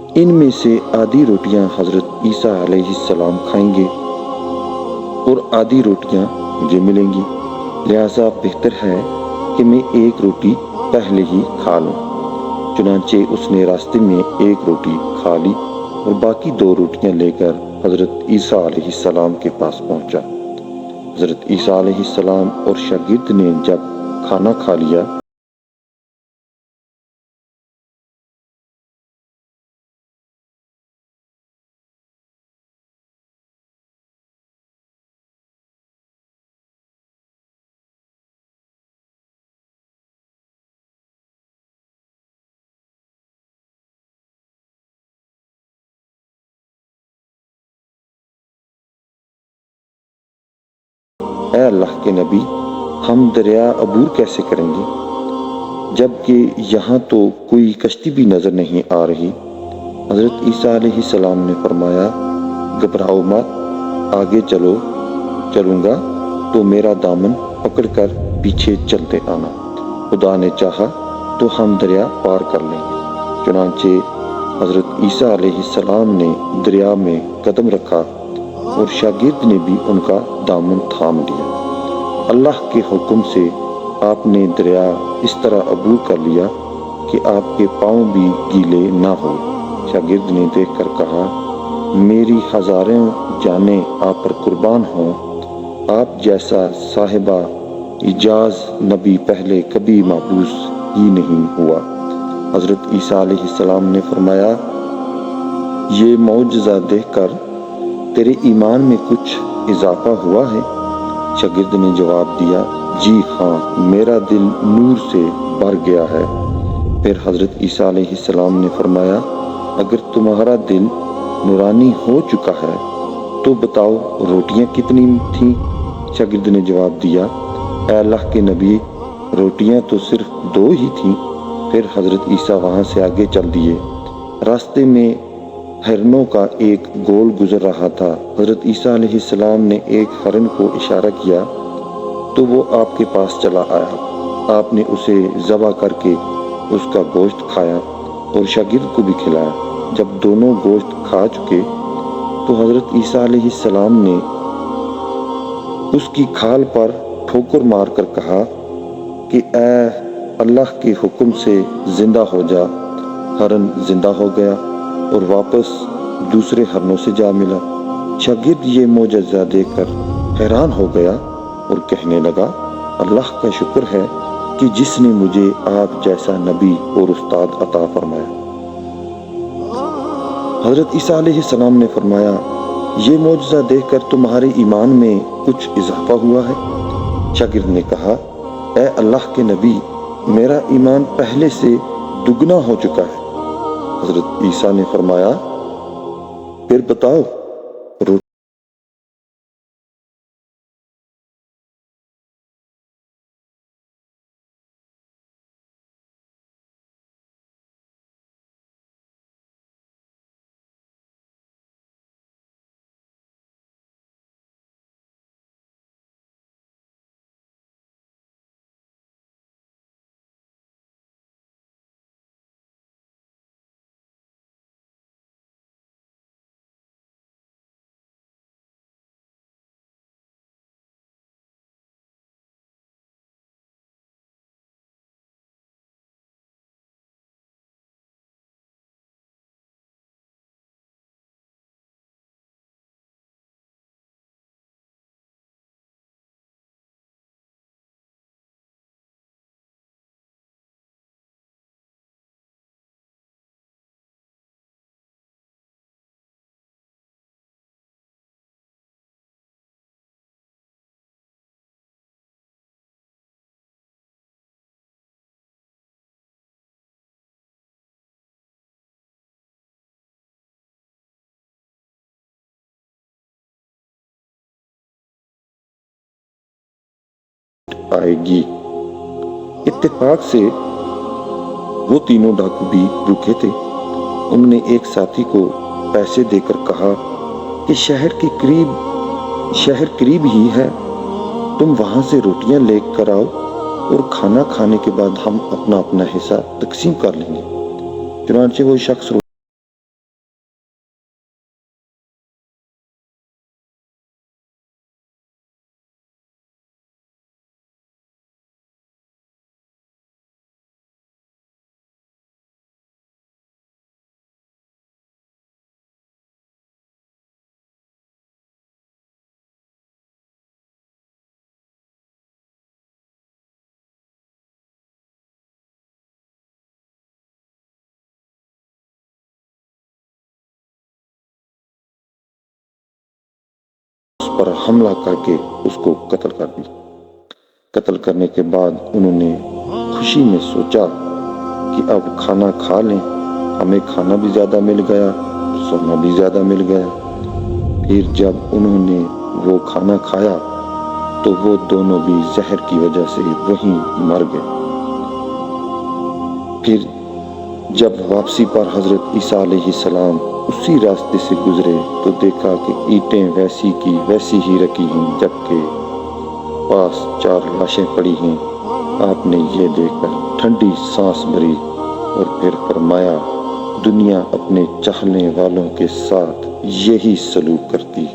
ان میں سے آدھی روٹیاں حضرت عیسیٰ علیہ السلام کھائیں گے اور آدھی روٹیاں مجھے ملیں گی، لہٰذا بہتر ہے کہ میں ایک روٹی پہلے ہی کھا لوں۔ چنانچہ اس نے راستے میں ایک روٹی کھا لی اور باقی 2 روٹیاں لے کر حضرت عیسیٰ علیہ السلام کے پاس پہنچا۔ حضرت عیسیٰ علیہ السلام اور شاگرد نے جب کھانا کھا لیا اے اللہ کے نبی، ہم دریا عبور کیسے کریں گے جبکہ یہاں تو کوئی کشتی بھی نظر نہیں آ رہی؟ حضرت عیسیٰ علیہ السلام نے فرمایا، گھبراؤ مت، آگے چلوں گا تو میرا دامن پکڑ کر پیچھے چلتے آنا، خدا نے چاہا تو ہم دریا پار کر لیں گے۔ چنانچہ حضرت عیسیٰ علیہ السلام نے دریا میں قدم رکھا اور شاگرد نے بھی ان کا دامن تھام لیا۔ اللہ کے حکم سے آپ نے دریا اس طرح عبور کر لیا کہ آپ کے پاؤں بھی گیلے نہ ہوئے۔ شاگرد نے دیکھ کر کہا، میری ہزاروں جانیں آپ پر قربان ہوں، آپ جیسا صاحبہ اعجاز نبی پہلے کبھی مبعوث ہی نہیں ہوا۔ حضرت عیسیٰ علیہ السلام نے فرمایا، یہ معجزہ دیکھ کر تیرے ایمان میں کچھ اضافہ ہوا ہے؟ شاگرد نے جواب دیا، جی ہاں، میرا دل نور سے بھر گیا ہے۔ پھر حضرت عیسیٰ علیہ السلام نے فرمایا، اگر تمہارا دل نورانی ہو چکا ہے تو بتاؤ روٹیاں کتنی تھیں؟ شاگرد نے جواب دیا، اے اللہ کے نبی، روٹیاں تو صرف 2 ہی تھیں۔ پھر حضرت عیسیٰ وہاں سے آگے چل دیے۔ راستے میں ہرنوں کا ایک گول گزر رہا تھا۔ حضرت عیسیٰ علیہ السلام نے ایک ہرن کو اشارہ کیا تو وہ آپ کے پاس چلا آیا۔ آپ نے اسے ذبح کر کے اس کا گوشت کھایا اور شاگرد کو بھی کھلایا۔ جب دونوں گوشت کھا چکے تو حضرت عیسیٰ علیہ السلام نے اس کی کھال پر ٹھوکر مار کر کہا کہ اے اللہ کے حکم سے زندہ ہو جا۔ ہرن زندہ ہو گیا اور واپس دوسرے ہرنوں سے جا ملا۔ شاگرد یہ معجزہ دیکھ کر حیران ہو گیا اور کہنے لگا، اللہ کا شکر ہے کہ جس نے مجھے آپ جیسا نبی اور استاد عطا فرمایا۔ حضرت عیسیٰ علیہ السلام نے فرمایا، یہ معجزہ دیکھ کر تمہارے ایمان میں کچھ اضافہ ہوا ہے؟ شاگرد نے کہا، اے اللہ کے نبی، میرا ایمان پہلے سے دگنا ہو چکا ہے۔ حضرت عیسیٰ نے فرمایا، پھر بتاؤ آئے گی؟ اتفاق سے وہ تینوں ڈاکو بھی بھوکے تھے۔ انہوں نے ایک ساتھی کو پیسے دے کر کہا کہ شہر قریب ہی ہے، تم وہاں سے روٹیاں لے کر آؤ اور کھانا کھانے کے بعد ہم اپنا اپنا حصہ تقسیم کر لیں گے۔ چنانچہ وہ شخص اس پر حملہ کر کے اس کو قتل کر دی۔ قتل کرنے کے بعد انہوں نے خوشی میں سوچا کہ اب کھانا کھا لیں، ہمیں کھانا بھی زیادہ مل گیا، سونا بھی زیادہ مل گیا۔ پھر جب انہوں نے وہ کھانا کھایا تو وہ دونوں بھی زہر کی وجہ سے وہیں مر گئے۔ پھر جب واپسی پر حضرت عیسیٰ علیہ السلام اسی راستے سے گزرے تو دیکھا کہ اینٹیں ویسی کی ویسی ہی رکھی ہیں، جبکہ پاس 4 لاشیں پڑی ہیں۔ آپ نے یہ دیکھ کر ٹھنڈی سانس بھری اور پھر فرمایا، دنیا اپنے چاہنے والوں کے ساتھ یہی سلوک کرتی